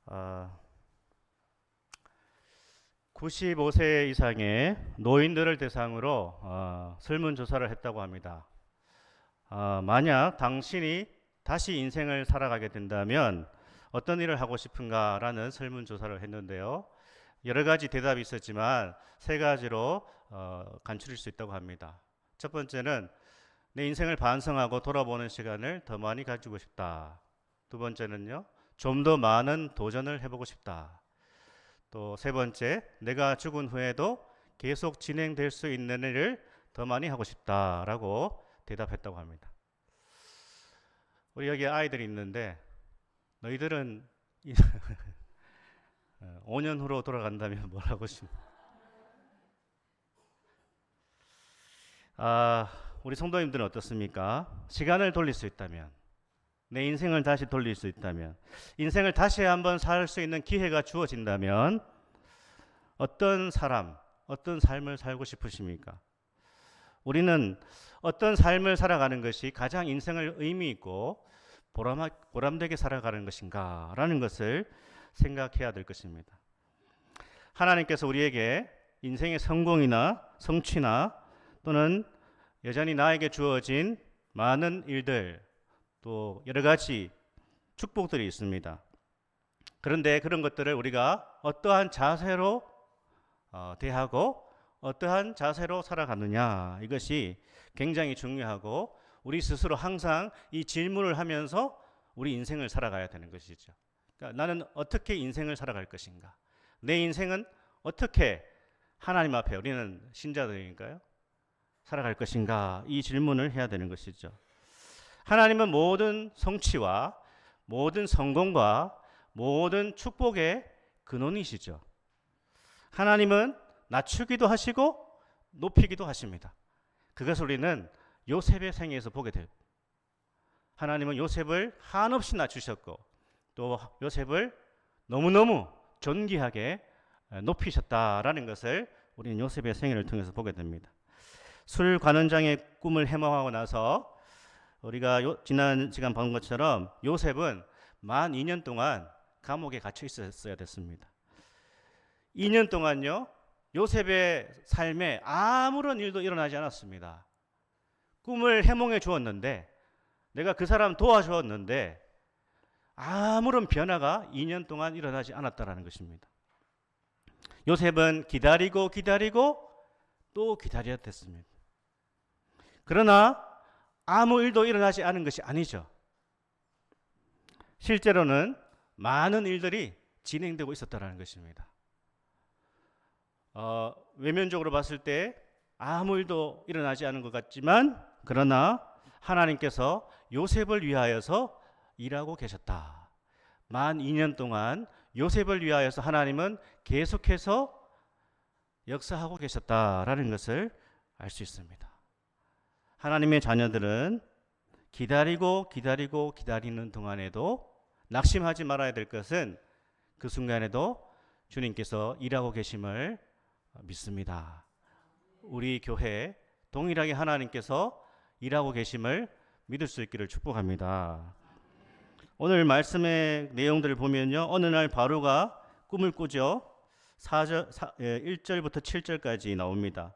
아, 95세 이상의 노인들을 대상으로 설문조사를 했다고 합니다. 만약 당신이 다시 인생을 살아가게 된다면 어떤 일을 하고 싶은가라는 설문조사를 했는데요. 여러 가지 대답이 있었지만 세 가지로 간추릴 수 있다고 합니다. 첫 번째는 내 인생을 반성하고 돌아보는 시간을 더 많이 가지고 싶다. 두 번째는요, 좀 더 많은 도전을 해보고 싶다. 또 세 번째, 내가 죽은 후에도 계속 진행될 수 있는 일을 더 많이 하고 싶다라고 대답했다고 합니다. 우리 여기 아이들이 있는데 너희들은 5년 후로 돌아간다면 뭘 하고 싶나? 우리 성도님들은 어떻습니까? 시간을 돌릴 수 있다면, 내 인생을 다시 돌릴 수 있다면, 인생을 다시 한번 살 수 있는 기회가 주어진다면 어떤 사람, 어떤 삶을 살고 싶으십니까? 우리는 어떤 삶을 살아가는 것이 가장 인생을 의미 있고 보람되게 살아가는 것인가 라는 것을 생각해야 될 것입니다. 하나님께서 우리에게 인생의 성공이나 성취나 또는 여전히 나에게 주어진 많은 일들, 또 여러 가지 축복들이 있습니다. 그런데 그런 것들을 우리가 어떠한 자세로 대하고 어떠한 자세로 살아가느냐, 이것이 굉장히 중요하고 우리 스스로 항상 이 질문을 하면서 우리 인생을 살아가야 되는 것이죠. 그러니까 나는 어떻게 인생을 살아갈 것인가, 내 인생은 어떻게 하나님 앞에, 우리는 신자들이니까요, 살아갈 것인가, 이 질문을 해야 되는 것이죠. 하나님은 모든 성취와 모든 성공과 모든 축복의 근원이시죠. 하나님은 낮추기도 하시고 높이기도 하십니다. 그것을 우리는 요셉의 생애에서 보게 돼요. 하나님은 요셉을 한없이 낮추셨고 또 요셉을 너무너무 존귀하게 높이셨다라는 것을 우리는 요셉의 생애를 통해서 보게 됩니다. 술 관원장의 꿈을 해몽하고 나서 우리가 지난 시간 본 것처럼 요셉은 만 2년 동안 감옥에 갇혀 있었어야 됐습니다. 2년 동안요, 요셉의 삶에 아무런 일도 일어나지 않았습니다. 꿈을 해몽해 주었는데, 내가 그 사람 도와주었는데 아무런 변화가 2년 동안 일어나지 않았다는 것입니다. 요셉은 기다리고 기다리고 또 기다려야 됐습니다. 그러나 아무 일도 일어나지 않은 것이 아니죠. 실제로는 많은 일들이 진행되고 있었다는 것입니다. 외면적으로 봤을 때 아무 일도 일어나지 않은 것 같지만, 그러나 하나님께서 요셉을 위하여서 일하고 계셨다. 만 2년 동안 요셉을 위하여서 하나님은 계속해서 역사하고 계셨다라는 것을 알 수 있습니다. 하나님의 자녀들은 기다리고 기다리고 기다리는 동안에도 낙심하지 말아야 될 것은 그 순간에도 주님께서 일하고 계심을 믿습니다. 우리 교회 동일하게 하나님께서 일하고 계심을 믿을 수 있기를 축복합니다. 오늘 말씀의 내용들을 보면요, 어느 날 바로가 꿈을 꾸죠. 1절부터 7절까지 나옵니다.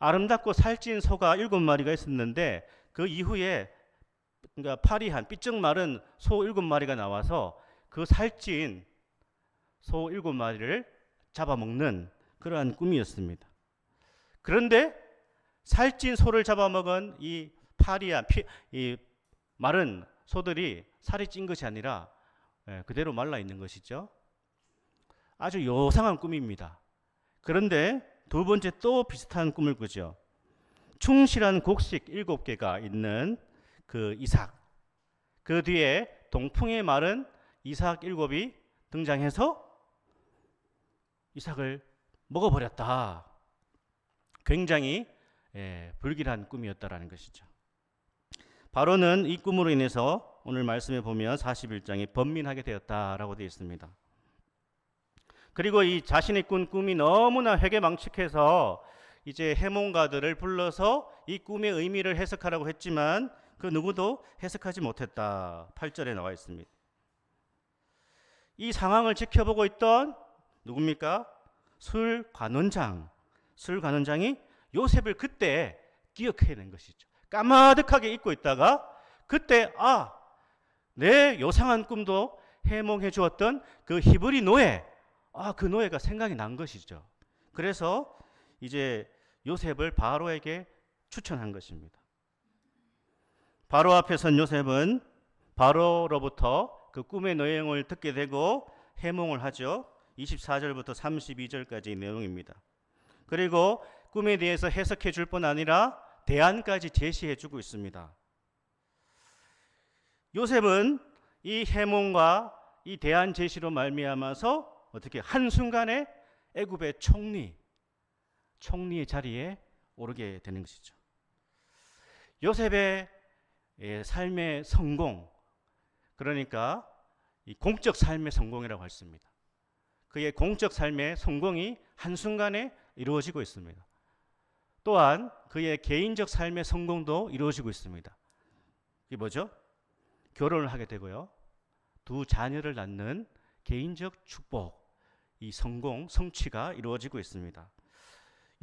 아름답고 살찐 소가 7마리가 있었는데 그 이후에 그러니까 파리한 삐쩍 마른 소 7마리가 나와서 그 살찐 소 7마리를 잡아먹는 그러한 꿈이었습니다. 그런데 살찐 소를 잡아먹은 이 파리한 이 마른 소들이 살이 찐 것이 아니라 그대로 말라 있는 것이죠. 아주 요상한 꿈입니다. 그런데 두 번째 또 비슷한 꿈을 꾸죠. 충실한 곡식 7개가 있는 그 이삭, 그 뒤에 동풍에 마른 이삭 7이 등장해서 이삭을 먹어버렸다. 굉장히 불길한 꿈이었다라는 것이죠. 바로는 이 꿈으로 인해서 오늘 말씀에 보면 41장에 번민하게 되었다라고 되어 있습니다. 그리고 이 자신이 꾼 꿈이 너무나 회개망측해서 이제 해몽가들을 불러서 이 꿈의 의미를 해석하라고 했지만 그 누구도 해석하지 못했다. 8절에 나와 있습니다. 이 상황을 지켜보고 있던 누굽니까? 술관원장이 요셉을 그때 기억해낸 것이죠. 까마득하게 잊고 있다가 그때 내 요상한 꿈도 해몽해 주었던 그 히브리 노예, 그 노예가 생각이 난 것이죠. 그래서 이제 요셉을 바로에게 추천한 것입니다. 바로 앞에 선 요셉은 바로로부터 그 꿈의 내용을 듣게 되고 해몽을 하죠. 24절부터 32절까지의 내용입니다. 그리고 꿈에 대해서 해석해 줄 뿐 아니라 대안까지 제시해 주고 있습니다. 요셉은 이 해몽과 이 대안 제시로 말미암아서 어떻게 한순간에 애굽의 총리의 자리에 오르게 되는 것이죠. 요셉의 삶의 성공, 그러니까 이 공적 삶의 성공이라고 했습니다. 그의 공적 삶의 성공이 한순간에 이루어지고 있습니다. 또한 그의 개인적 삶의 성공도 이루어지고 있습니다. 이게 뭐죠? 결혼을 하게 되고요. 2 자녀를 낳는 개인적 축복, 이 성공, 성취가 이루어지고 있습니다.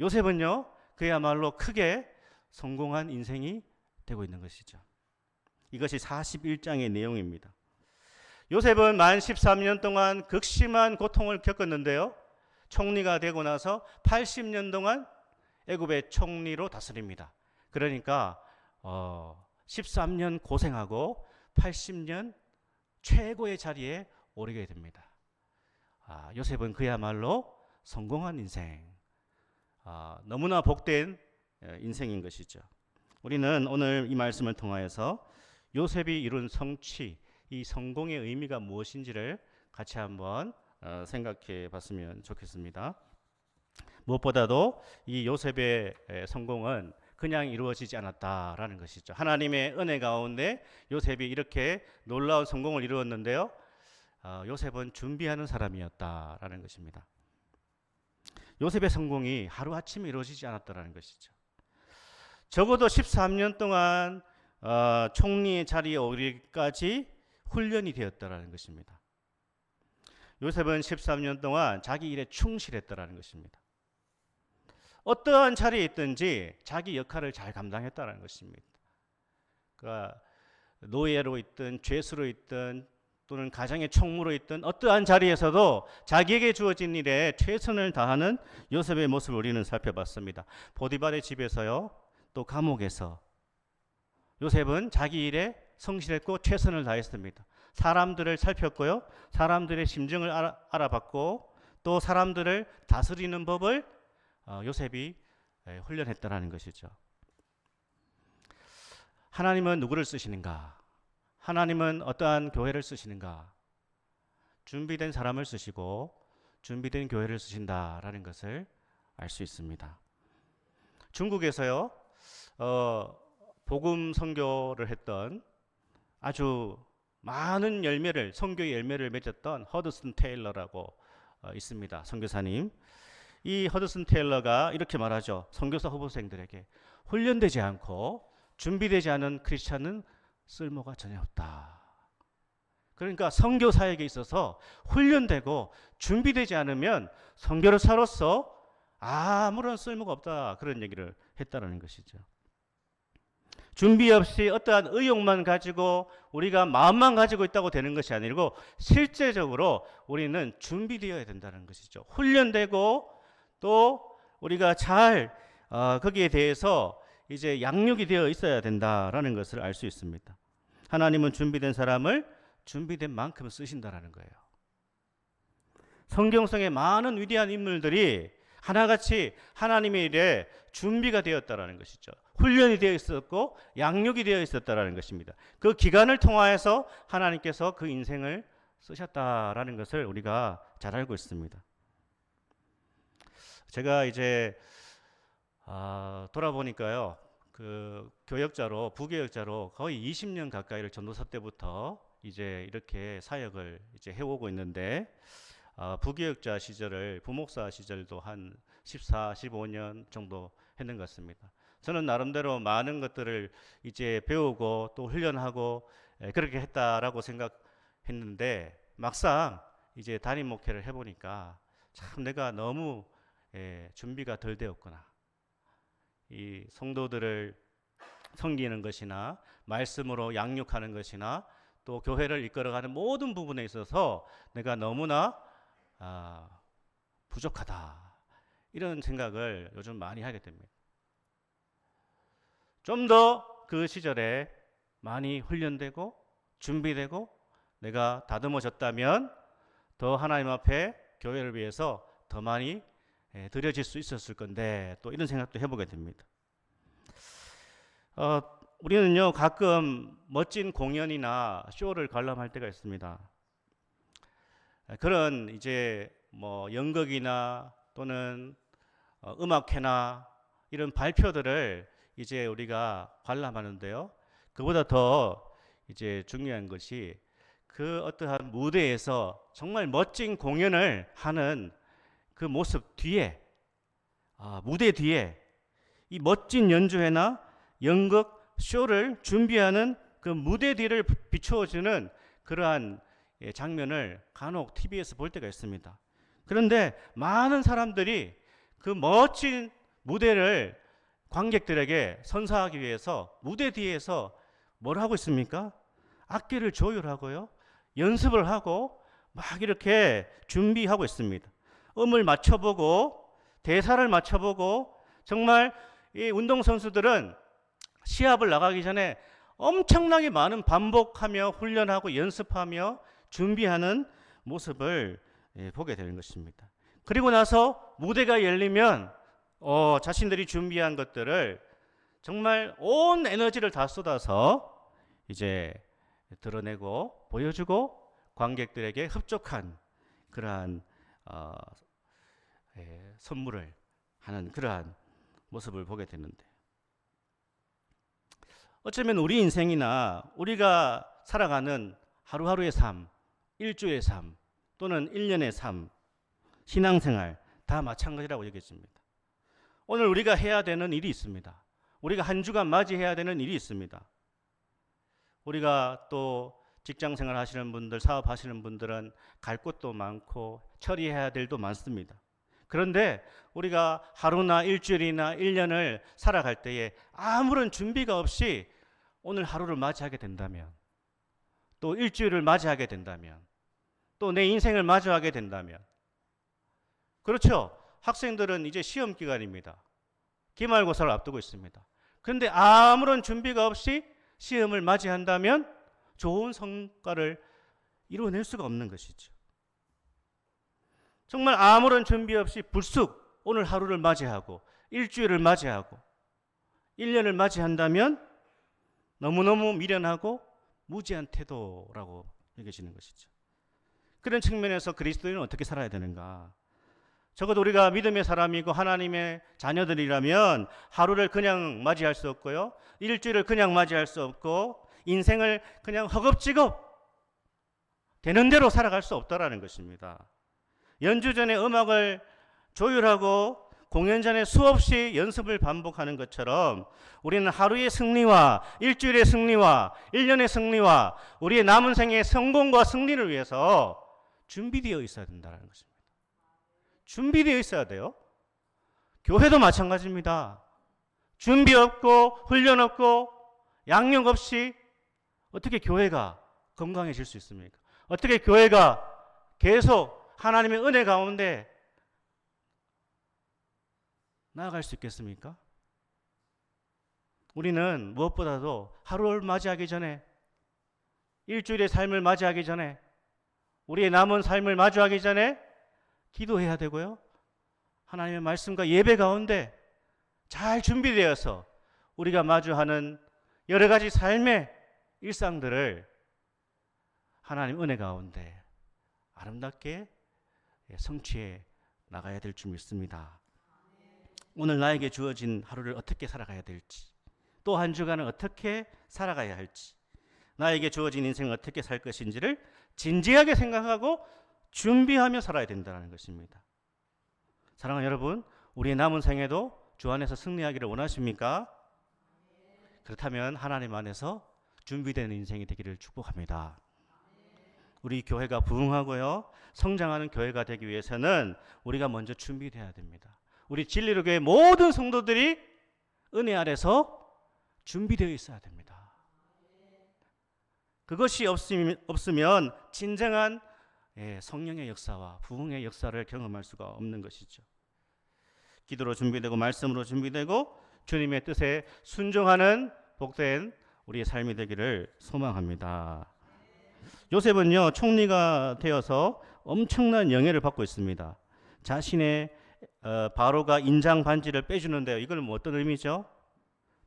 요셉은요, 그야말로 크게 성공한 인생이 되고 있는 것이죠. 이것이 41장의 내용입니다. 요셉은 만 13년 동안 극심한 고통을 겪었는데요. 총리가 되고 나서 80년 동안 애굽의 총리로 다스립니다. 그러니까 13년 고생하고 80년 최고의 자리에 오르게 됩니다. 요셉은 그야말로 성공한 인생, 너무나 복된 인생인 것이죠. 우리는 오늘 이 말씀을 통하여서 요셉이 이룬 성취, 이 성공의 의미가 무엇인지를 같이 한번 생각해 봤으면 좋겠습니다. 무엇보다도 이 요셉의 성공은 그냥 이루어지지 않았다라는 것이죠. 하나님의 은혜 가운데 요셉이 이렇게 놀라운 성공을 이루었는데요. 요셉은 준비하는 사람이었다라는 것입니다. 요셉의 성공이 하루아침에 이루어지지 않았다라는 것이죠. 적어도 13년 동안 총리의 자리에 오르기까지 훈련이 되었다라는 것입니다. 요셉은 13년 동안 자기 일에 충실했다라는 것입니다. 어떠한 자리에 있든지 자기 역할을 잘 감당했다는 것입니다. 그러니까 노예로 있든 죄수로 있든 또는 가정의 총무로 있든 어떠한 자리에서도 자기에게 주어진 일에 최선을 다하는 요셉의 모습을 우리는 살펴봤습니다. 보디발의 집에서요, 또 감옥에서 요셉은 자기 일에 성실했고 최선을 다했습니다. 사람들을 살폈고요, 사람들의 심정을 알아봤고 또 사람들을 다스리는 법을 요셉이 훈련했다라는 것이죠. 하나님은 누구를 쓰시는가? 하나님은 어떠한 교회를 쓰시는가? 준비된 사람을 쓰시고 준비된 교회를 쓰신다라는 것을 알 수 있습니다. 중국에서요, 복음 선교를 했던 아주 많은 선교의 열매를 맺었던 허드슨 테일러라고 있습니다. 선교사님. 이 허드슨 테일러가 이렇게 말하죠. 선교사 후보생들에게 훈련되지 않고 준비되지 않은 크리스찬은 쓸모가 전혀 없다. 그러니까 선교사에게 있어서 훈련되고 준비되지 않으면 선교사로서 아무런 쓸모가 없다. 그런 얘기를 했다는 것이죠. 준비 없이 어떠한 의욕만 가지고 우리가 마음만 가지고 있다고 되는 것이 아니고 실제적으로 우리는 준비되어야 된다는 것이죠. 훈련되고 또 우리가 잘 거기에 대해서 이제 양육이 되어 있어야 된다라는 것을 알 수 있습니다. 하나님은 준비된 사람을 준비된 만큼 쓰신다라는 거예요. 성경성의 많은 위대한 인물들이 하나같이 하나님의 일에 준비가 되었다라는 것이죠. 훈련이 되어 있었고 양육이 되어 있었다라는 것입니다. 그 기간을 통하여서 하나님께서 그 인생을 쓰셨다라는 것을 우리가 잘 알고 있습니다. 제가 이제 돌아보니까요, 그 부교역자로 거의 20년 가까이를 전도사 때부터 이제 이렇게 사역을 이제 해오고 있는데, 부교역자 시절을 부목사 시절도 한 14, 15년 정도 했는 것 같습니다. 저는 나름대로 많은 것들을 이제 배우고 또 훈련하고 그렇게 했다라고 생각했는데 막상 이제 담임 목회를 해보니까 참 내가 너무 준비가 덜 되었구나. 이 성도들을 섬기는 것이나 말씀으로 양육하는 것이나 또 교회를 이끌어가는 모든 부분에 있어서 내가 너무나 부족하다. 이런 생각을 요즘 많이 하게 됩니다. 좀 더 그 시절에 많이 훈련되고 준비되고 내가 다듬어졌다면 더 하나님 앞에 교회를 위해서 더 많이 드려질 수 있었을 건데 또 이런 생각도 해보게 됩니다. 우리는요 가끔 멋진 공연이나 쇼를 관람할 때가 있습니다. 그런 이제 뭐 연극이나 또는 음악회나 이런 발표들을 이제 우리가 관람하는데요. 그보다 더 이제 중요한 것이 그 어떠한 무대에서 정말 멋진 공연을 하는 그 모습 뒤에, 무대 뒤에 이 멋진 연주회나 연극, 쇼를 준비하는 그 무대 뒤를 비추어주는 그러한 장면을 간혹 TV에서 볼 때가 있습니다. 그런데 많은 사람들이 그 멋진 무대를 관객들에게 선사하기 위해서 무대 뒤에서 뭘 하고 있습니까? 악기를 조율하고요. 연습을 하고 막 이렇게 준비하고 있습니다. 음을 맞춰보고 대사를 맞춰보고 정말 이 운동선수들은 시합을 나가기 전에 엄청나게 많은 반복하며 훈련하고 연습하며 준비하는 모습을 보게 되는 것입니다. 그리고 나서 무대가 열리면 자신들이 준비한 것들을 정말 온 에너지를 다 쏟아서 이제 드러내고 보여주고 관객들에게 흡족한 그러한 선물을 하는 그러한 모습을 보게 되는데 어쩌면 우리 인생이나 우리가 살아가는 하루하루의 삶, 일주일의 삶 또는 1년의 삶, 신앙생활 다 마찬가지라고 여겨집니다. 오늘 우리가 해야 되는 일이 있습니다. 우리가 한 주간 맞이해야 되는 일이 있습니다. 우리가 또 직장생활 하시는 분들, 사업하시는 분들은 갈 곳도 많고 처리해야 될 일도 많습니다. 그런데 우리가 하루나 일주일이나 1년을 살아갈 때에 아무런 준비가 없이 오늘 하루를 맞이하게 된다면 또 일주일을 맞이하게 된다면 또 내 인생을 맞이하게 된다면 그렇죠. 학생들은 이제 시험 기간입니다. 기말고사를 앞두고 있습니다. 그런데 아무런 준비가 없이 시험을 맞이한다면 좋은 성과를 이루어낼 수가 없는 것이죠. 정말 아무런 준비 없이 불쑥 오늘 하루를 맞이하고 일주일을 맞이하고 1년을 맞이한다면 너무너무 미련하고 무지한 태도라고 여겨지는 것이죠. 그런 측면에서 그리스도인은 어떻게 살아야 되는가? 적어도 우리가 믿음의 사람이고 하나님의 자녀들이라면 하루를 그냥 맞이할 수 없고요. 일주일을 그냥 맞이할 수 없고 인생을 그냥 허겁지겁 되는 대로 살아갈 수 없다라는 것입니다. 연주 전에 음악을 조율하고 공연 전에 수없이 연습을 반복하는 것처럼 우리는 하루의 승리와 일주일의 승리와 1년의 승리와 우리의 남은 생의 성공과 승리를 위해서 준비되어 있어야 된다는 것입니다. 준비되어 있어야 돼요. 교회도 마찬가지입니다. 준비 없고 훈련 없고 양육 없이 어떻게 교회가 건강해질 수 있습니까? 어떻게 교회가 계속 하나님의 은혜 가운데 나아갈 수 있겠습니까? 우리는 무엇보다도 하루를 맞이하기 전에 일주일의 삶을 맞이하기 전에 우리의 남은 삶을 마주하기 전에 기도해야 되고요. 하나님의 말씀과 예배 가운데 잘 준비되어서 우리가 마주하는 여러 가지 삶의 일상들을 하나님 은혜 가운데 아름답게 성취해 나가야 될 줄 믿습니다. 오늘 나에게 주어진 하루를 어떻게 살아가야 될지, 또 한 주간을 어떻게 살아가야 할지, 나에게 주어진 인생을 어떻게 살 것인지를 진지하게 생각하고 준비하며 살아야 된다는 것입니다. 사랑하는 여러분, 우리의 남은 생에도 주 안에서 승리하기를 원하십니까? 그렇다면 하나님 안에서 준비된 인생이 되기를 축복합니다. 우리 교회가 부흥하고요, 성장하는 교회가 되기 위해서는 우리가 먼저 준비돼야 됩니다. 우리 진리로 교회 모든 성도들이 은혜 아래서 준비되어 있어야 됩니다. 그것이 없으면 진정한 성령의 역사와 부흥의 역사를 경험할 수가 없는 것이죠. 기도로 준비되고 말씀으로 준비되고 주님의 뜻에 순종하는 복된 우리의 삶이 되기를 소망합니다. 요셉은요, 총리가 되어서 엄청난 영예를 받고 있습니다. 자신의 바로가 인장 반지를 빼주는데요. 이걸 뭐 어떤 의미죠?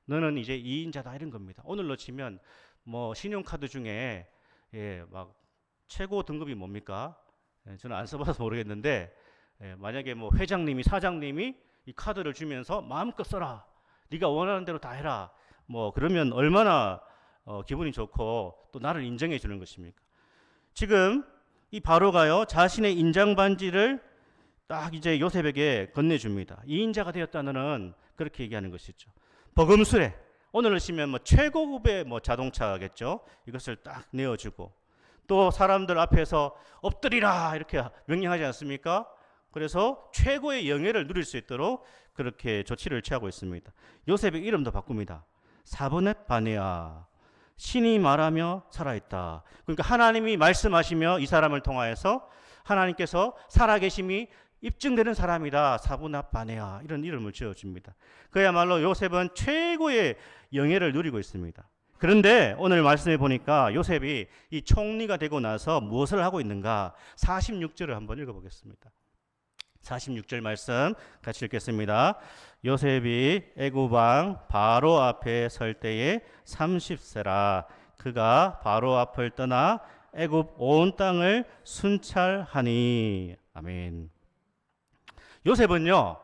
너는 이제 이인자다 이런 겁니다. 오늘로 치면 뭐 신용카드 중에 막 최고 등급이 뭡니까? 저는 안 써봐서 모르겠는데 만약에 뭐 회장님이 사장님이 이 카드를 주면서 마음껏 써라. 네가 원하는 대로 다 해라. 뭐 그러면 얼마나 기분이 좋고 또 나를 인정해 주는 것입니까? 지금 이 바로가요, 자신의 인장 반지를 딱 이제 요셉에게 건네줍니다. 이인자가 되었다 너는, 그렇게 얘기하는 것이죠. 버금수레, 오늘로 치면 뭐 최고급의 뭐 자동차겠죠. 이것을 딱 내어주고 또 사람들 앞에서 엎드리라 이렇게 명령하지 않습니까? 그래서 최고의 영예를 누릴 수 있도록 그렇게 조치를 취하고 있습니다. 요셉의 이름도 바꿉니다. 사브넷 바네아, 신이 말하며 살아있다. 그러니까 하나님이 말씀하시며 이 사람을 통하여서 하나님께서 살아계심이 입증되는 사람이다. 사브낫 바네아, 이런 이름을 지어줍니다. 그야말로 요셉은 최고의 영예를 누리고 있습니다. 그런데 오늘 말씀해 보니까 요셉이 이 총리가 되고 나서 무엇을 하고 있는가? 46절을 한번 읽어보겠습니다. 46절 말씀 같이 읽겠습니다. 요셉이 애굽 왕 바로 앞에 설 때에 30세라. 그가 바로 앞을 떠나 애굽 온 땅을 순찰하니. 아멘. 요셉은요,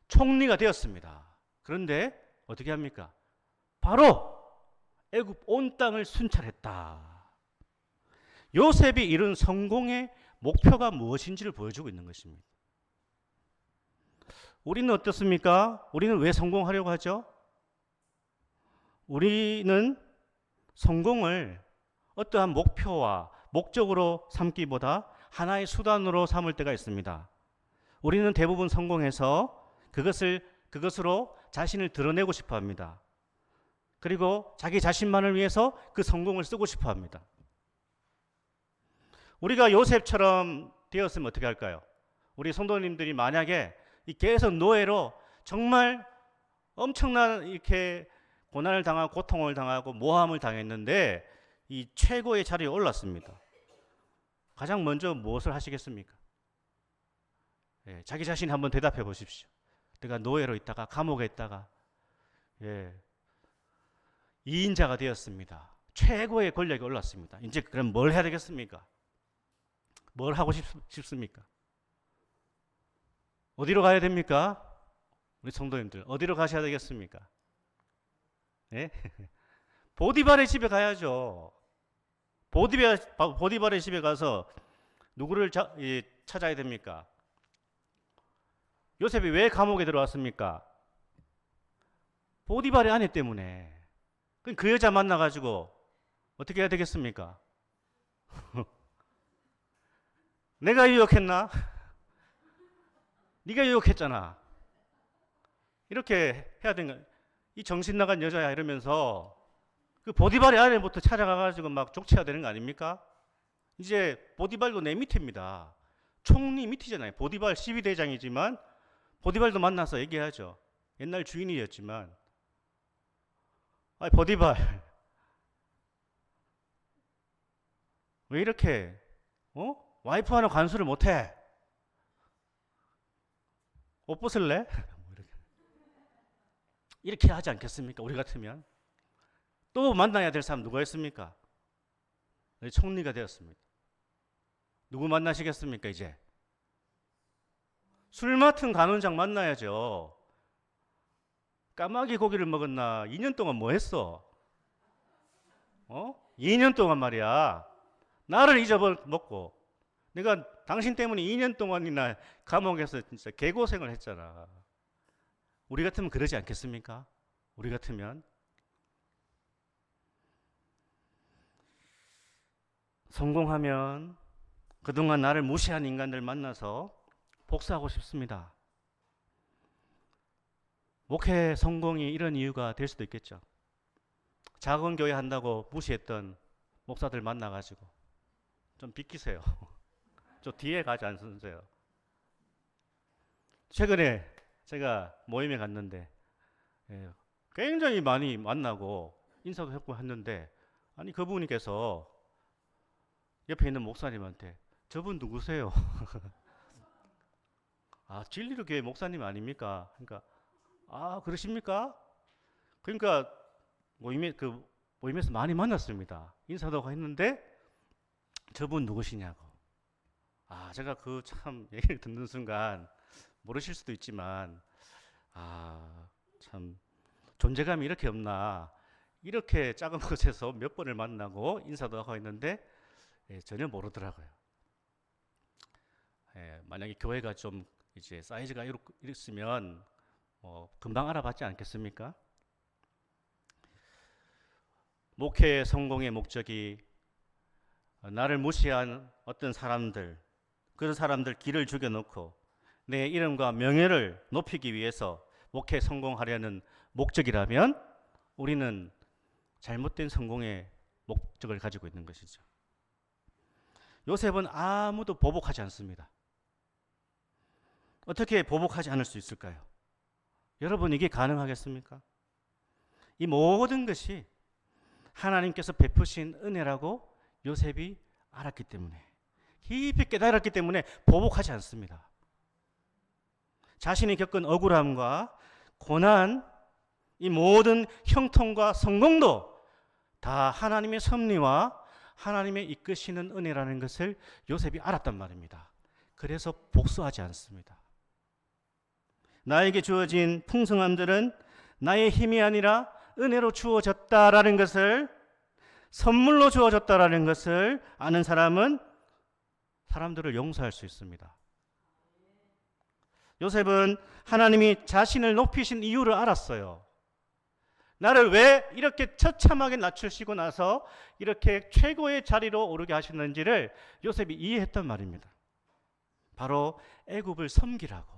총리가 되었습니다. 그런데 어떻게 합니까? 바로 애굽 온 땅을 순찰했다. 요셉이 이룬 성공의 목표가 무엇인지를 보여주고 있는 것입니다. 우리는 어떻습니까? 우리는 왜 성공하려고 하죠? 우리는 성공을 어떠한 목표와 목적으로 삼기보다 하나의 수단으로 삼을 때가 있습니다. 우리는 대부분 성공해서 그것으로 자신을 드러내고 싶어 합니다. 그리고 자기 자신만을 위해서 그 성공을 쓰고 싶어 합니다. 우리가 요셉처럼 되었으면 어떻게 할까요? 우리 성도님들이 만약에 계속 노예로 정말 엄청난 이렇게 고난을 당하고 고통을 당하고 모함을 당했는데 이 최고의 자리에 올랐습니다. 가장 먼저 무엇을 하시겠습니까? 자기 자신이 한번 대답해 보십시오. 내가 노예로 있다가 감옥에 있다가 이인자가 되었습니다. 최고의 권력에 올랐습니다. 이제 그럼 뭘 해야 되겠습니까? 뭘 하고 싶습니까? 어디로 가야 됩니까? 우리 성도님들 어디로 가셔야 되겠습니까? 예? 보디발의 집에 가야죠. 보디발의 집에 가서 누구를 찾아야 됩니까? 요셉이 왜 감옥에 들어왔습니까? 보디발의 아내 때문에. 그 여자 만나가지고 어떻게 해야 되겠습니까? 내가 유혹했나? 네가 유혹했잖아. 이렇게 해야 되는 거야. 이 정신 나간 여자야 이러면서 그 보디발의 아내부터 찾아가가지고 막 족쳐야 되는 거 아닙니까? 이제 보디발도 내 밑입니다. 총리 밑이잖아요. 보디발 12대장이지만 보디발도 만나서 얘기하죠. 옛날 주인이었지만 보디발 왜 이렇게 와이프와는 관수를 못해? 옷 벗을래? 이렇게 하지 않겠습니까? 우리 같으면. 또 만나야 될 사람 누가 있습니까? 총리가 되었습니다. 누구 만나시겠습니까 이제? 술 맡은 간원장 만나야죠. 까마귀 고기를 먹었나? 2년 동안 뭐 했어? 2년 동안 말이야. 나를 잊어먹고 내가 당신 때문에 2년 동안이나 감옥에서 진짜 개고생을 했잖아. 우리 같으면 그러지 않겠습니까? 우리 같으면. 성공하면 그동안 나를 무시한 인간들 만나서 복수하고 싶습니다. 목회 성공이 이런 이유가 될 수도 있겠죠. 작은 교회 한다고 무시했던 목사들 만나가지고 좀 비키세요. 저 뒤에 가지 않으세요. 최근에 제가 모임에 갔는데 굉장히 많이 만나고 인사도 했고 했는데, 아니 그분께서 옆에 있는 목사님한테 저분 누구세요? 아, 진리로 교회 목사님 아닙니까? 그러니까 아, 그러십니까? 그러니까 모임에서 많이 만났습니다. 인사도 하고 했는데 저분 누구시냐고. 아, 제가 그 참 얘기를 듣는 순간 모르실 수도 있지만 아, 참 존재감이 이렇게 없나. 이렇게 작은 곳에서 몇 번을 만나고 인사도 하고 했는데 전혀 모르더라고요. 만약에 교회가 좀 이제 사이즈가 이랬으면 금방 알아봤지 않겠습니까? 목회 성공의 목적이 나를 무시한 어떤 사람들, 그런 사람들 길을 죽여놓고 내 이름과 명예를 높이기 위해서 목회 성공하려는 목적이라면 우리는 잘못된 성공의 목적을 가지고 있는 것이죠. 요셉은 아무도 보복하지 않습니다. 어떻게 보복하지 않을 수 있을까요? 여러분, 이게 가능하겠습니까? 이 모든 것이 하나님께서 베푸신 은혜라고 요셉이 알았기 때문에, 깊이 깨달았기 때문에 보복하지 않습니다. 자신이 겪은 억울함과 고난, 이 모든 형통과 성공도 다 하나님의 섭리와 하나님의 이끄시는 은혜라는 것을 요셉이 알았단 말입니다. 그래서 복수하지 않습니다. 나에게 주어진 풍성함들은 나의 힘이 아니라 은혜로 주어졌다라는 것을, 선물로 주어졌다라는 것을 아는 사람은 사람들을 용서할 수 있습니다. 요셉은 하나님이 자신을 높이신 이유를 알았어요. 나를 왜 이렇게 처참하게 낮추시고 나서 이렇게 최고의 자리로 오르게 하셨는지를 요셉이 이해했단 말입니다. 바로 애굽을 섬기라고.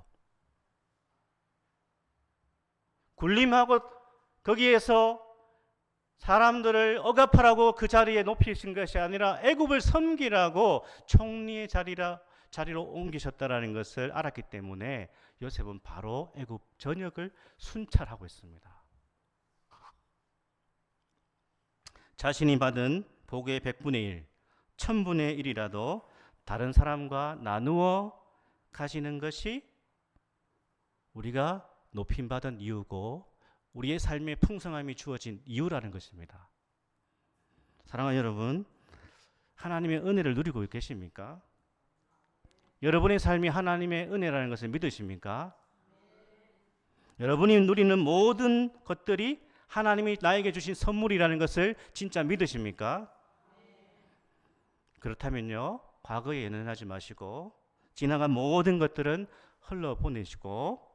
굴림하고 거기에서 사람들을 억압하라고 그 자리에 높이신 것이 아니라 애굽을 섬기라고 총리의 자리로 옮기셨다라는 것을 알았기 때문에 요셉은 바로 애굽 전역을 순찰하고 있습니다. 자신이 받은 복의 100분의 1, 1000분의 1이라도 다른 사람과 나누어 가지는 것이 우리가 높임받은 이유고 우리의 삶의 풍성함이 주어진 이유라는 것입니다. 사랑하는 여러분, 하나님의 은혜를 누리고 계십니까? 여러분의 삶이 하나님의 은혜라는 것을 믿으십니까? 여러분이 누리는 모든 것들이 하나님이 나에게 주신 선물이라는 것을 진짜 믿으십니까? 그렇다면요, 과거에 연연하지 마시고 지나간 모든 것들은 흘러보내시고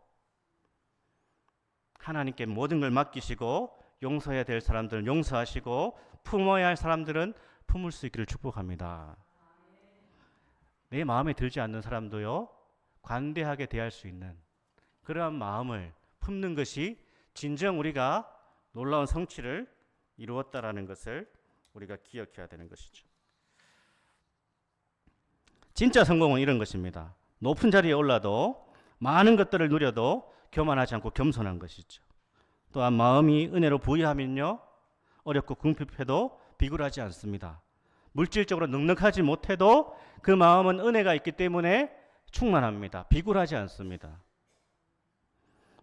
하나님께 모든 걸 맡기시고 용서해야 될 사람들은 용서하시고 품어야 할 사람들은 품을 수 있기를 축복합니다. 내 마음에 들지 않는 사람도요, 관대하게 대할 수 있는 그러한 마음을 품는 것이 진정 우리가 놀라운 성취를 이루었다라는 것을 우리가 기억해야 되는 것이죠. 진짜 성공은 이런 것입니다. 높은 자리에 올라도 많은 것들을 누려도 교만하지 않고 겸손한 것이죠. 또한 마음이 은혜로 부유하면요, 어렵고 궁핍해도 비굴하지 않습니다. 물질적으로 넉넉하지 못해도 그 마음은 은혜가 있기 때문에 충만합니다. 비굴하지 않습니다.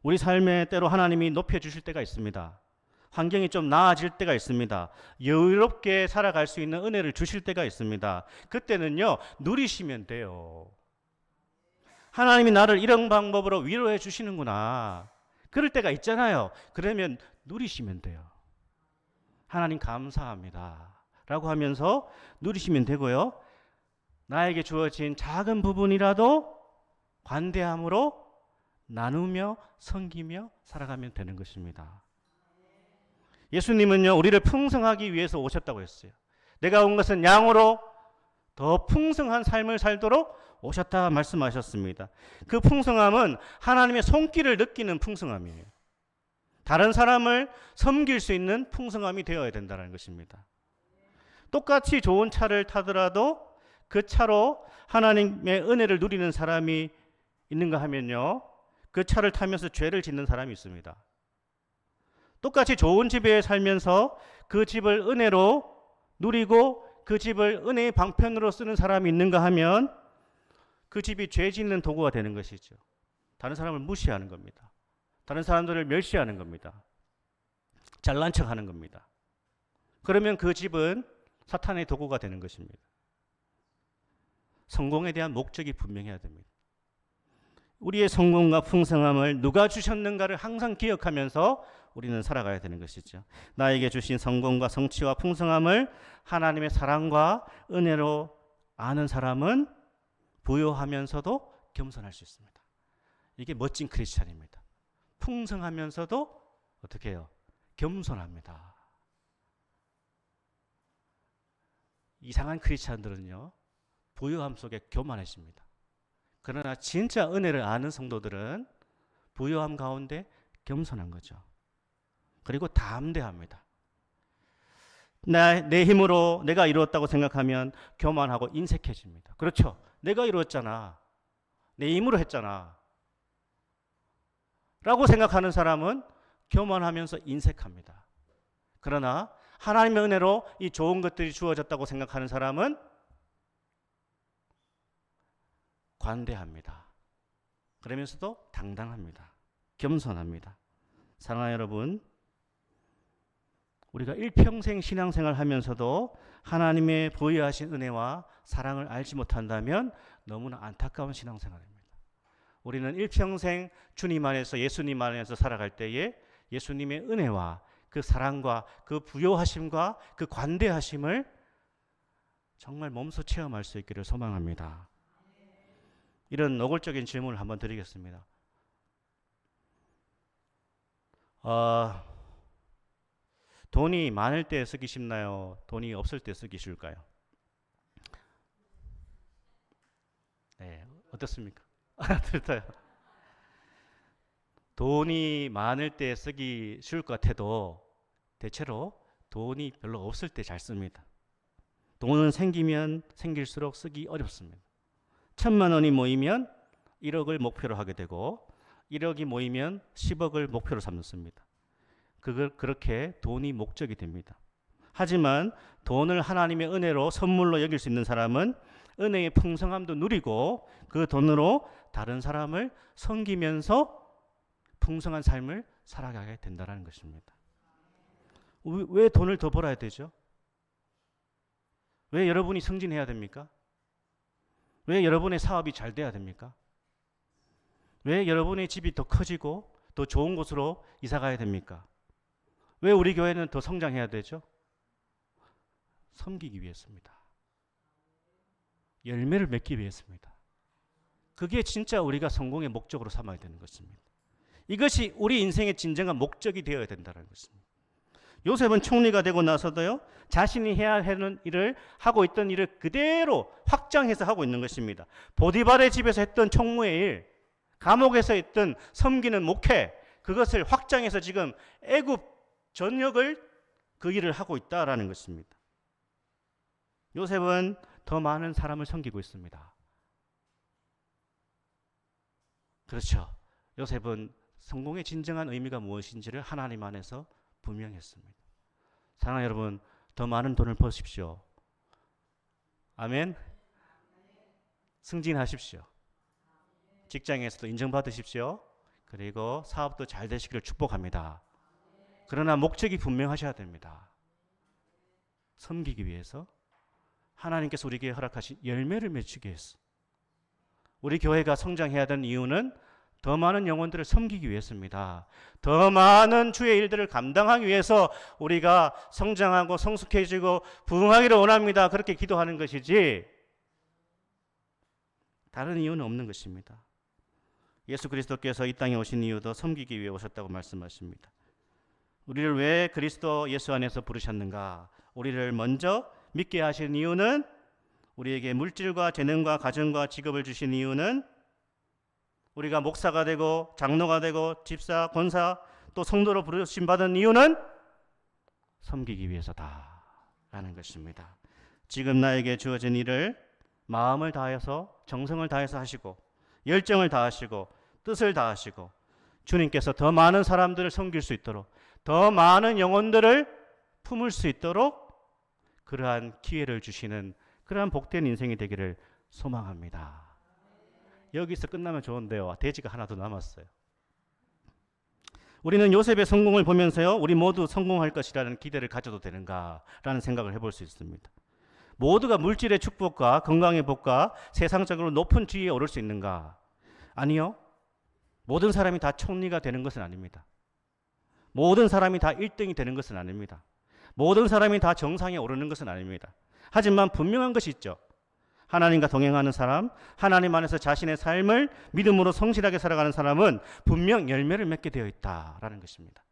우리 삶에 때로 하나님이 높여주실 때가 있습니다. 환경이 좀 나아질 때가 있습니다. 여유롭게 살아갈 수 있는 은혜를 주실 때가 있습니다. 그때는요, 누리시면 돼요. 하나님이 나를 이런 방법으로 위로해 주시는구나. 그럴 때가 있잖아요. 그러면 누리시면 돼요. 하나님 감사합니다 라고 하면서 누리시면 되고요. 나에게 주어진 작은 부분이라도 관대함으로 나누며 섬기며 살아가면 되는 것입니다. 예수님은요, 우리를 풍성하기 위해서 오셨다고 했어요. 내가 온 것은 양으로 더 풍성한 삶을 살도록 오셨다 말씀하셨습니다. 그 풍성함은 하나님의 손길을 느끼는 풍성함이에요. 다른 사람을 섬길 수 있는 풍성함이 되어야 된다는 것입니다. 똑같이 좋은 차를 타더라도 그 차로 하나님의 은혜를 누리는 사람이 있는가 하면요, 그 차를 타면서 죄를 짓는 사람이 있습니다. 똑같이 좋은 집에 살면서 그 집을 은혜로 누리고 그 집을 은혜의 방편으로 쓰는 사람이 있는가 하면 그 집이 죄 짓는 도구가 되는 것이죠. 다른 사람을 무시하는 겁니다. 다른 사람들을 멸시하는 겁니다. 잘난 척하는 겁니다. 그러면 그 집은 사탄의 도구가 되는 것입니다. 성공에 대한 목적이 분명해야 됩니다. 우리의 성공과 풍성함을 누가 주셨는가를 항상 기억하면서 우리는 살아가야 되는 것이죠. 나에게 주신 성공과 성취와 풍성함을 하나님의 사랑과 은혜로 아는 사람은 부요하면서도 겸손할 수 있습니다. 이게 멋진 크리스찬입니다. 풍성하면서도 어떻게 해요? 겸손합니다. 이상한 크리스찬들은요, 부요함 속에 교만해집니다. 그러나 진짜 은혜를 아는 성도들은 부요함 가운데 겸손한 거죠. 그리고 담대합니다. 내 힘으로 내가 이루었다고 생각하면 교만하고 인색해집니다. 그렇죠. 내가 이루었잖아. 내 힘으로 했잖아. 라고 생각하는 사람은 교만하면서 인색합니다. 그러나 하나님의 은혜로 이 좋은 것들이 주어졌다고 생각하는 사람은 관대합니다. 그러면서도 당당합니다. 겸손합니다. 사랑하는 여러분, 우리가 일평생 신앙생활 하면서도 하나님의 부여하신 은혜와 사랑을 알지 못한다면 너무나 안타까운 신앙생활입니다. 우리는 일평생 주님 안에서 예수님 안에서 살아갈 때에 예수님의 은혜와 그 사랑과 그 부요하심과 그 관대하심을 정말 몸소 체험할 수 있기를 소망합니다. 이런 노골적인 질문을 한번 드리겠습니다. 돈이 많을 때 쓰기 쉽나요? 돈이 없을 때 쓰기 쉬울까요? 네, 어떻습니까? 들어요. 돈이 많을 때 쓰기 쉬울 것 같아도 대체로 돈이 별로 없을 때 잘 씁니다. 돈은 생기면 생길수록 쓰기 어렵습니다. 1,000만 원이 모이면 1억을 목표로 하게 되고 1억이 모이면 10억을 목표로 삼습니다. 그렇게 돈이 목적이 됩니다. 하지만 돈을 하나님의 은혜로 선물로 여길 수 있는 사람은 은혜의 풍성함도 누리고 그 돈으로 다른 사람을 섬기면서 풍성한 삶을 살아가게 된다는 것입니다. 왜 돈을 더 벌어야 되죠? 왜 여러분이 승진해야 됩니까? 왜 여러분의 사업이 잘 돼야 됩니까? 왜 여러분의 집이 더 커지고 더 좋은 곳으로 이사 가야 됩니까? 왜 우리 교회는 더 성장해야 되죠? 섬기기 위해서입니다. 열매를 맺기 위해서입니다. 그게 진짜 우리가 성공의 목적으로 삼아야 되는 것입니다. 이것이 우리 인생의 진정한 목적이 되어야 된다는 것입니다. 요셉은 총리가 되고 나서도요, 자신이 해야 하는 일을 하고 있던 일을 그대로 확장해서 하고 있는 것입니다. 보디발의 집에서 했던 총무의 일, 감옥에서 했던 섬기는 목회, 그것을 확장해서 지금 애굽 전역을 그 일을 하고 있다라는 것입니다. 요셉은 더 많은 사람을 섬기고 있습니다. 그렇죠. 요셉은 성공의 진정한 의미가 무엇인지를 하나님 안에서 분명했습니다. 사랑하는 여러분, 더 많은 돈을 버십시오. 아멘. 승진하십시오. 직장에서도 인정받으십시오. 그리고 사업도 잘 되시기를 축복합니다. 그러나 목적이 분명하셔야 됩니다. 섬기기 위해서 하나님께서 우리에게 허락하신 열매를 맺기 위해서. 우리 교회가 성장해야 되는 이유는 더 많은 영혼들을 섬기기 위해서입니다. 더 많은 주의 일들을 감당하기 위해서 우리가 성장하고 성숙해지고 부흥하기를 원합니다. 그렇게 기도하는 것이지 다른 이유는 없는 것입니다. 예수 그리스도께서 이 땅에 오신 이유도 섬기기 위해 오셨다고 말씀하십니다. 우리를 왜 그리스도 예수 안에서 부르셨는가? 우리를 먼저 믿게 하신 이유는 우리에게 물질과 재능과 가정과 직업을 주신 이유는 우리가 목사가 되고 장로가 되고 집사, 권사 또 성도로 부르심 받은 이유는 섬기기 위해서다라는 것입니다. 지금 나에게 주어진 일을 마음을 다해서 정성을 다해서 하시고 열정을 다하시고 뜻을 다하시고 주님께서 더 많은 사람들을 섬길 수 있도록 더 많은 영혼들을 품을 수 있도록 그러한 기회를 주시는 그러한 복된 인생이 되기를 소망합니다. 여기서 끝나면 좋은데요. 대지가 하나 더 남았어요. 우리는 요셉의 성공을 보면서요, 우리 모두 성공할 것이라는 기대를 가져도 되는가라는 생각을 해볼 수 있습니다. 모두가 물질의 축복과 건강의 복과 세상적으로 높은 지위에 오를 수 있는가? 아니요. 모든 사람이 다 총리가 되는 것은 아닙니다. 모든 사람이 다 1등이 되는 것은 아닙니다. 모든 사람이 다 정상에 오르는 것은 아닙니다. 하지만 분명한 것이 있죠. 하나님과 동행하는 사람, 하나님 안에서 자신의 삶을 믿음으로 성실하게 살아가는 사람은 분명 열매를 맺게 되어 있다라는 것입니다.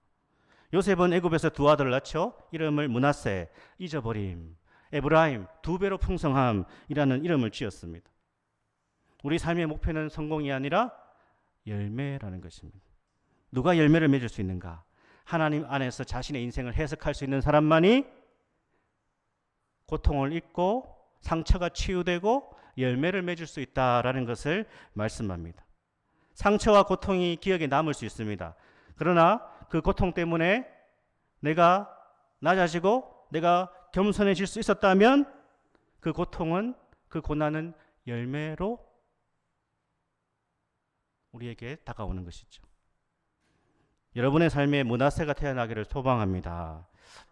요셉은 애굽에서 두 아들을 낳죠. 이름을 므낫세, 잊어버림, 에브라임, 두 배로 풍성함이라는 이름을 지었습니다. 우리 삶의 목표는 성공이 아니라 열매라는 것입니다. 누가 열매를 맺을 수 있는가? 하나님 안에서 자신의 인생을 해석할 수 있는 사람만이 고통을 잊고 상처가 치유되고 열매를 맺을 수 있다라는 것을 말씀합니다. 상처와 고통이 기억에 남을 수 있습니다. 그러나 그 고통 때문에 내가 낮아지고 내가 겸손해질 수 있었다면 그 고통은, 그 고난은 열매로 우리에게 다가오는 것이죠. 여러분의 삶에 므낫세가 태어나기를 소망합니다.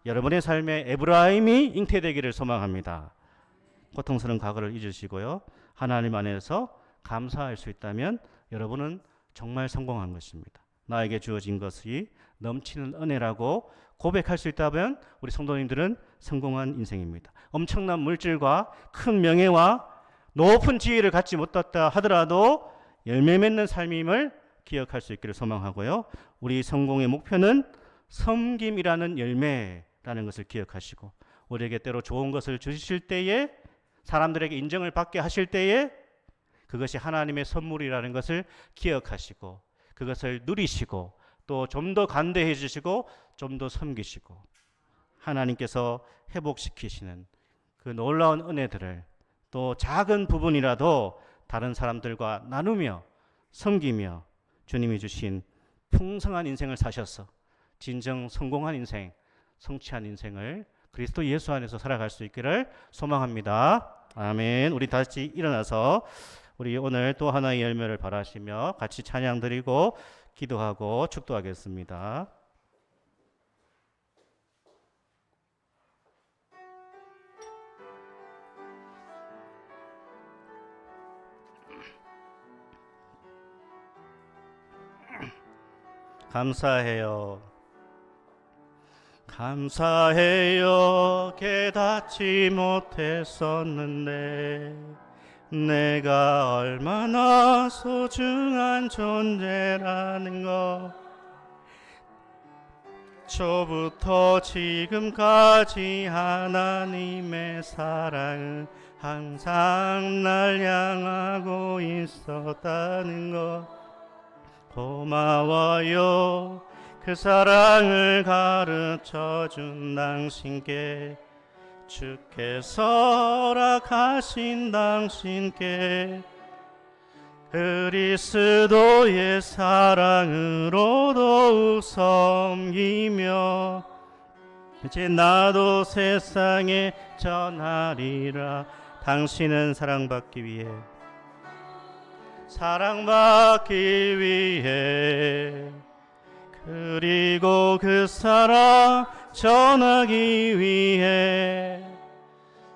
여러분의 삶에 에브라임이 잉태되기를 소망합니다. 고통스러운 과거를 잊으시고요. 하나님 안에서 감사할 수 있다면 여러분은 정말 성공한 것입니다. 나에게 주어진 것이 넘치는 은혜라고 고백할 수 있다면 우리 성도님들은 성공한 인생입니다. 엄청난 물질과 큰 명예와 높은 지위를 갖지 못했다 하더라도 열매 맺는 삶임을 기억할 수 있기를 소망하고요. 우리 성공의 목표는 섬김이라는 열매라는 것을 기억하시고 우리에게 때로 좋은 것을 주실 때에 사람들에게 인정을 받게 하실 때에 그것이 하나님의 선물이라는 것을 기억하시고 그것을 누리시고 또 좀 더 간대해 주시고 좀 더 섬기시고 하나님께서 회복시키시는 그 놀라운 은혜들을 또 작은 부분이라도 다른 사람들과 나누며 섬기며 주님이 주신 풍성한 인생을 사셔서 진정 성공한 인생, 성취한 인생을 그리스도 예수 안에서 살아갈 수 있기를 소망합니다. 아멘. 우리 다시 일어나서 우리 오늘 또 하나의 열매를 바라시며 같이 찬양 드리고 기도하고 축도하겠습니다. 감사해요. 감사해요. 깨닫지 못했었는데 내가 얼마나 소중한 존재라는 것 초부터 지금까지 하나님의 사랑은 항상 날 향하고 있었다는 것 고마워요. 그 사랑을 가르쳐준 당신께 주께서 허락하신 당신께 그리스도의 사랑으로 더욱 섬기며 이제 나도 세상에 전하리라. 당신은 사랑받기 위해 사랑받기 위해 그리고 그 사랑 전하기 위해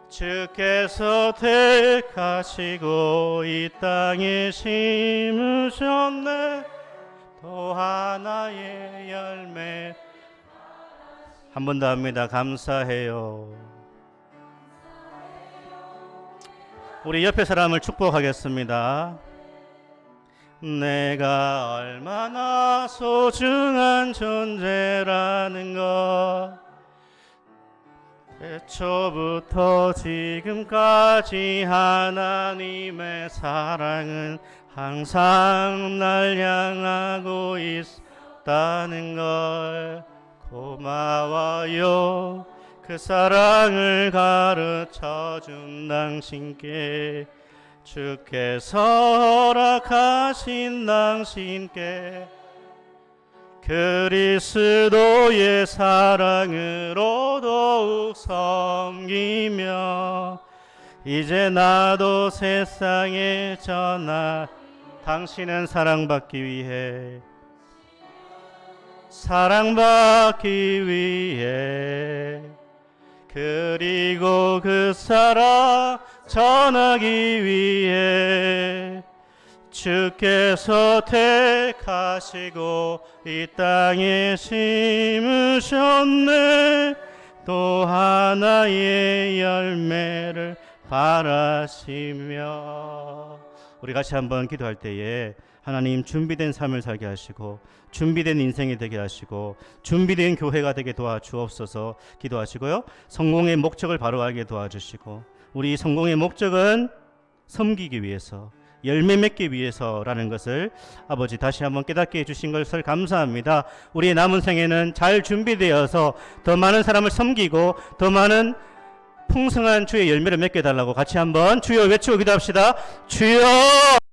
주께서 택하시고 이 땅에 심으셨네. 또 하나의 열매. 한 번 더 합니다. 감사해요. 우리 옆에 사람을 축복하겠습니다. 내가 얼마나 소중한 존재라는 것 애초부터 지금까지 하나님의 사랑은 항상 날 향하고 있다는 걸 고마워요. 그 사랑을 가르쳐 준 당신께, 주께서 허락하신 당신께 그리스도의 사랑으로 더욱 섬기며 이제 나도 세상에 전하. 당신은 사랑받기 위해 그리고 그 사랑 전하기 위해 주께서 택하시고 이 땅에 심으셨네. 또 하나의 열매를 바라시며. 우리 같이 한번 기도할 때에 하나님 준비된 삶을 살게 하시고 준비된 인생이 되게 하시고 준비된 교회가 되게 도와주옵소서 기도하시고요. 성공의 목적을 바로 알게 도와주시고 우리 성공의 목적은 섬기기 위해서, 열매 맺기 위해서라는 것을 아버지 다시 한번 깨닫게 해주신 것을 감사합니다. 우리의 남은 생에는 잘 준비되어서 더 많은 사람을 섬기고 더 많은 풍성한 주의 열매를 맺게 해달라고 같이 한번 주여 외치고 기도합시다. 주여!